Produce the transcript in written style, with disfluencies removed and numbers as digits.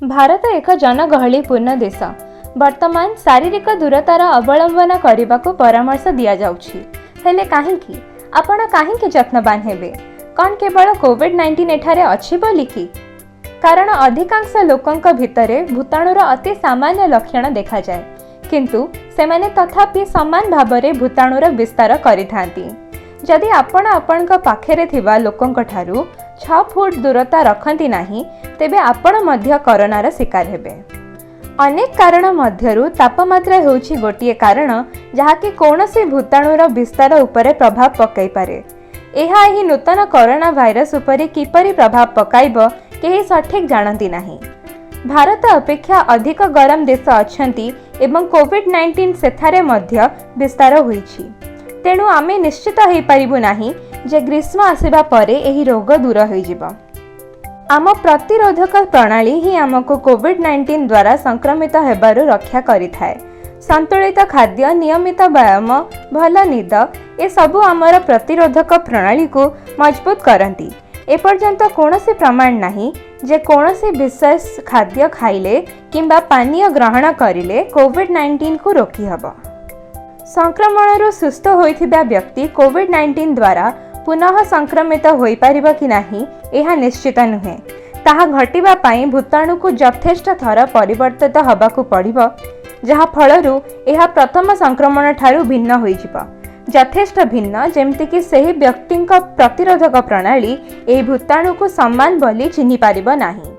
भारत एक जनगहलीपूर्ण देश। वर्तमान शारीरिक दूरतार अवलंबन करने को परामर्श दि जाउछि। हेले काहेकि आपण काहेकि जत्नवान हेबे? कौन केवल कोविड-19 एठारे अछि बोलिकी? कारण अधिकांश लोकंक भितरे भूताणुर अति सामान्य लक्षण देखा जाए, किंतु सेमाने तथापि समान भावरे भूताणुर विस्तार करिथांती। जदि आपण आपणक पाखेरे थिबा लोकंक ठारू 6 फुट दूरता रखती नाही, तेबे आपण मध्य कोरोनार शिकार हेबे। अनेक कारण मध्यरु तापमात्रा हेउछि गोटिए कारण जहाकि कौनसी भूताणुर विस्तार उपरे प्रभाव पकाई पारे। एहा एही नूतन कोरोना भाइरस उपरे किपरि प्रभाव पकाइबो केही सठिक जानती नाही। भारत अपेक्षा अधिक गरम देश अछंती एवं कोविड-19 सेथारे मध्य विस्तार होईछि। तेणु आमे निश्चित होई परिबु नाही जे ग्रीष्म आसिबा परे एही रोग दूर होई जिवो। आम प्रतिरोधक प्रणाली ही आमको कोविड-19 द्वारा संक्रमित हेबारु रक्षा करिथाए। संतुलित खाद्य, नियमित व्यायाम, भल निद ए सबु आमर प्रतिरोधक प्रणाली को मजबूत करंती। एपर्यंत कौनसी प्रमाण नहीं जे कौनसी विशेष खाद्य खाइले किंबा पानीय ग्रहण करिले कोविड-19 को रोकी हबो। संक्रमणरू सुस्थ होइथिबा व्यक्ति कोविड-19 द्वारा पुनः संक्रमित होई पारिबो कि नाही एहा निश्चित नुहे। ताहा घटिबा पई भूताणु को यथेष्ट थर परिवर्तित हबाकू पड़िबो, जहा फलरू एहा प्रथम संक्रमण ठारू भिन्न होई जिवो। यथेष्ट भिन्न जेमति कि सेही व्यक्तिंक प्रतिरोधक प्रणाली एही भूताणु को समान बोली चिन्हि पारिबो नाही।